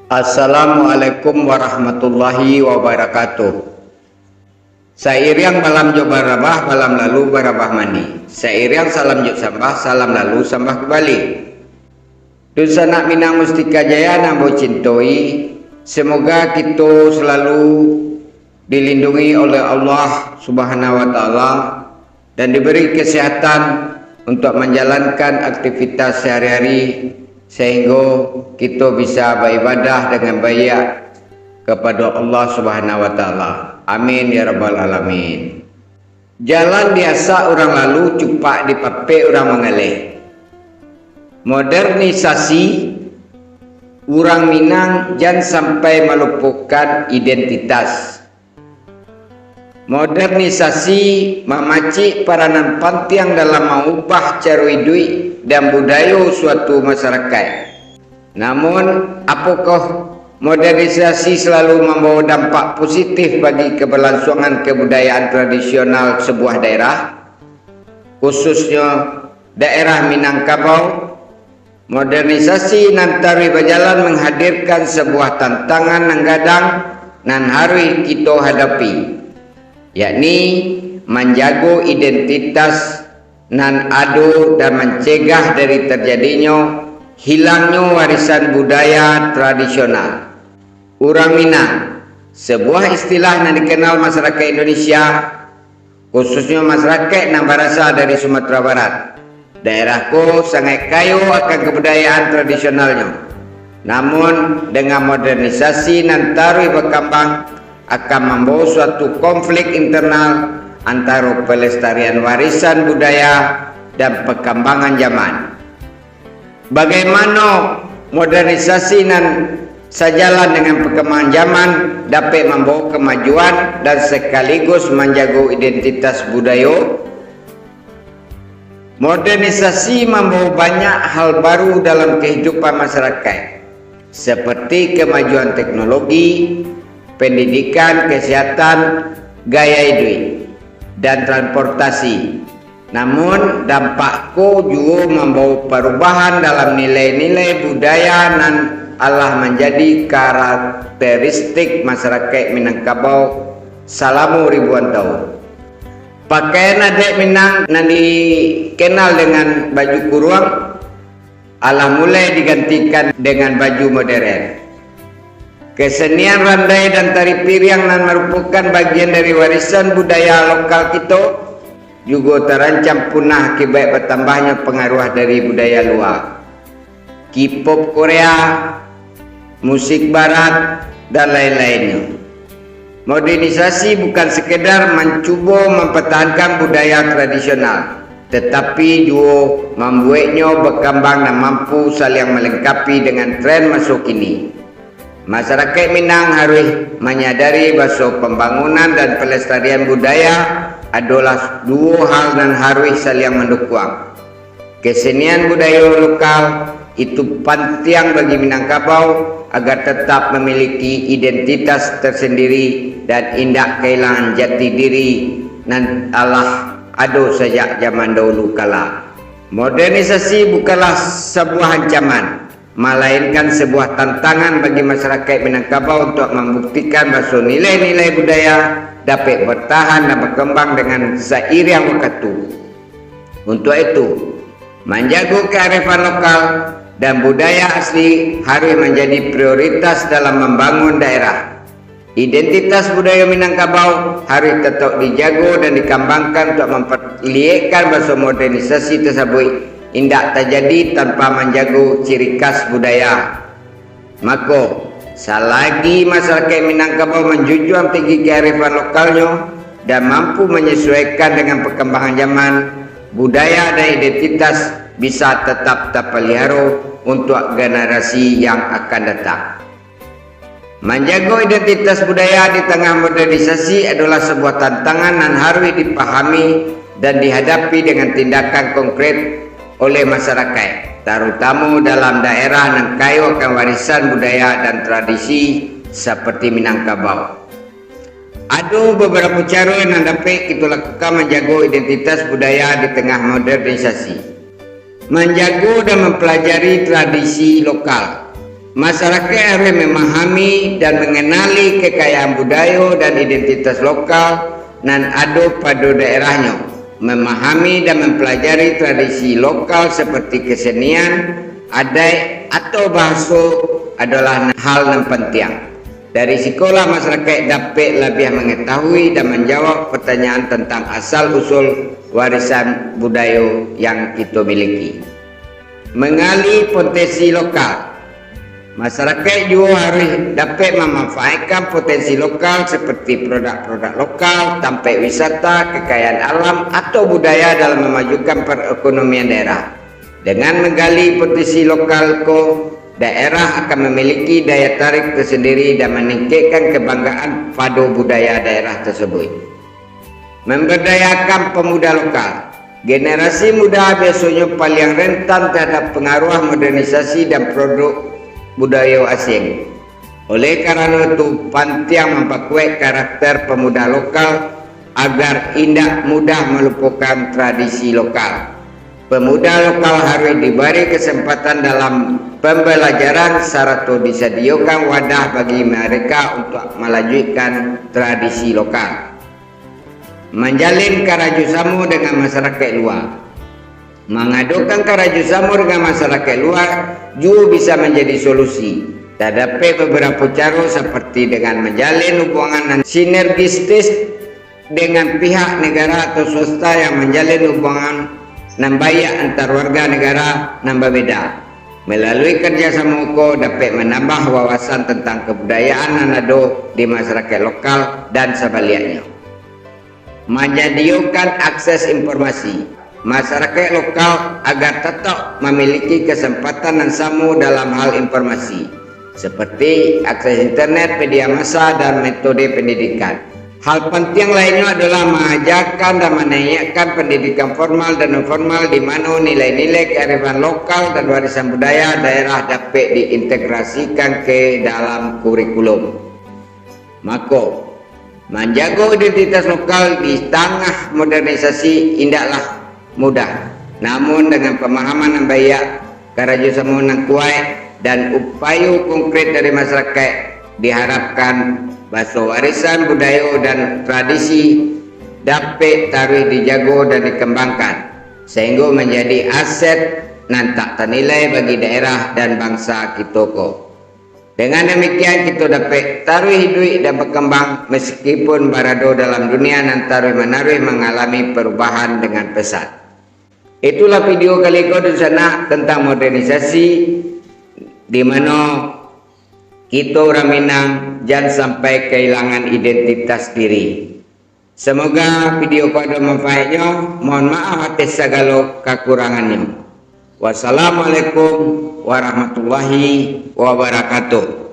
Assalamualaikum warahmatullahi wabarakatuh. Sairiang malam jo barabah, malam lalu barabah mani. Sairiang salam jo sambah, salam lalu sambah kembali. Dusanak Minang Mustika Jaya nambo cintoi. Semoga kita selalu dilindungi oleh Allah Subhanahu wa Ta'ala dan diberi kesehatan untuk menjalankan aktivitas sehari-hari, sehingga kita bisa beribadah dengan baik kepada Allah Subhanahu wa Ta'ala. Amin ya rabbal alamin. Jalan biasa orang lalu cupak dipapai orang mengalih. Modernisasi orang Minang jangan sampai melupakan identitas. Modernisasi memacik peranan penting dalam mengubah cara hidup dan budaya suatu masyarakat. Namun, apakah modernisasi selalu membawa dampak positif bagi keberlangsungan kebudayaan tradisional sebuah daerah, khususnya daerah Minangkabau? Modernisasi nantari berjalan menghadirkan sebuah tantangan yang gadang nan harus kita hadapi, yakni menjaga identitas nan ado dan mencegah dari terjadinya hilangnya warisan budaya tradisional. Urang Minang, sebuah istilah yang dikenal masyarakat Indonesia, khususnya masyarakat yang berasal dari Sumatera Barat. Daerahku sangat kaya akan kebudayaan tradisionalnya. Namun dengan modernisasi nan tarui berkembang akan membawa suatu konflik internal antara pelestarian warisan budaya dan perkembangan zaman. Bagaimana modernisasi nan sejalan dengan perkembangan zaman dapat membawa kemajuan dan sekaligus menjaga identitas budaya? Modernisasi membawa banyak hal baru dalam kehidupan masyarakat, seperti kemajuan teknologi, pendidikan, kesehatan, gaya hidup, dan transportasi. Namun dampakku juga membawa perubahan dalam nilai-nilai budaya dan Allah menjadi karakteristik masyarakat Minangkabau selama ribuan tahun. Pakaian adat Minang yang dikenal dengan baju kurung Allah mulai digantikan dengan baju modern. Kesenian randai dan tari piring yang merupakan bagian dari warisan budaya lokal kita juga terancam punah akibat bertambahnya pengaruh dari budaya luar. K-pop Korea, musik barat, dan lain-lainnya. Modernisasi bukan sekedar mencuba mempertahankan budaya tradisional, tetapi juga membuatnya berkembang dan mampu saling melengkapi dengan tren masa kini. Masyarakat Minang harus menyadari bahawa pembangunan dan pelestarian budaya adalah dua hal yang harus saling mendukung. Kesenian budaya lokal itu penting bagi Minangkabau agar tetap memiliki identitas tersendiri dan tidak kehilangan jati diri dan Allah ada sejak zaman dahulu kala. Modernisasi bukanlah sebuah ancaman, melainkan sebuah tantangan bagi masyarakat Minangkabau untuk membuktikan bahawa nilai-nilai budaya dapat bertahan dan berkembang dengan seiring waktu. Untuk itu, menjaga kearifan lokal dan budaya asli harus menjadi prioritas dalam membangun daerah. Identitas budaya Minangkabau harus tetap dijaga dan dikembangkan untuk memperlihatkan bahawa modernisasi tersebut tidak terjadi tanpa menjaga ciri khas budaya. Maka, selagi masyarakat Minangkabau menjunjung tinggi kearifan lokalnya dan mampu menyesuaikan dengan perkembangan zaman, budaya dan identitas bisa tetap terpelihara untuk generasi yang akan datang. Menjaga identitas budaya di tengah modernisasi adalah sebuah tantangan yang harus dipahami dan dihadapi dengan tindakan konkret oleh masyarakat, terutama dalam daerah yang kaya akan warisan budaya dan tradisi seperti Minangkabau. Ada beberapa cara yang dapat kita lakukan menjaga identitas budaya di tengah modernisasi. Menjaga dan mempelajari tradisi lokal. Masyarakat harus memahami dan mengenali kekayaan budaya dan identitas lokal nan ada pada daerahnya, memahami dan mempelajari tradisi lokal seperti kesenian, adat atau bahasa adalah hal yang penting. Dari sekolah masyarakat dapat lebih mengetahui dan menjawab pertanyaan tentang asal-usul warisan budaya yang kita miliki. Mengali potensi lokal. Masyarakat juga harus dapat memanfaatkan potensi lokal seperti produk-produk lokal, tempat wisata, kekayaan alam atau budaya dalam memajukan perekonomian daerah. Dengan menggali potensi lokal, daerah akan memiliki daya tarik tersendiri dan meningkatkan kebanggaan pada budaya daerah tersebut. Memberdayakan pemuda lokal. Generasi muda biasanya paling rentan terhadap pengaruh modernisasi dan produk budaya asing. Oleh karena itu, penting memperkuat karakter pemuda lokal agar tidak mudah melupakan tradisi lokal. Pemuda lokal harus diberi kesempatan dalam pembelajaran serta disediakan wadah bagi mereka untuk melanjutkan tradisi lokal. Menjalin kerjasama dengan masyarakat luar. Mengadukan kerjasama dengan masyarakat luar juga bisa menjadi solusi. Terdapat beberapa cara seperti dengan menjalin hubungan sinergistis dengan pihak negara atau swasta yang menjalin hubungan baik antar warga negara yang berbeda. Melalui kerjasama dapat menambah wawasan tentang kebudayaan yang ada di masyarakat lokal dan sebaliknya. Menyediakan akses informasi. Masyarakat lokal agar tetap memiliki kesempatan yang sama dalam hal informasi seperti akses internet, media massa dan metode pendidikan. Hal penting lainnya adalah mengajarkan dan menaikkan pendidikan formal dan non formal di mana nilai-nilai kearifan lokal dan warisan budaya daerah dapat diintegrasikan ke dalam kurikulum. Maka menjaga identitas lokal di tengah modernisasi tidaklah mudah, namun dengan pemahaman yang baik, kerjasama yang kuat dan upaya konkret dari masyarakat diharapkan bahwa warisan budaya dan tradisi dapat terus dijaga dan dikembangkan sehingga menjadi aset yang tak ternilai bagi daerah dan bangsa kita. Dengan demikian kita dapat terus hidup dan berkembang meskipun berada dalam dunia yang terus menerus mengalami perubahan dengan pesat. Itulah video kali ini di sana tentang modernisasi, di mana kita orang Minang jangan sampai kehilangan identitas diri. Semoga video pada manfaatnya. Mohon maaf atas segala kekurangannya. Wassalamualaikum warahmatullahi wabarakatuh.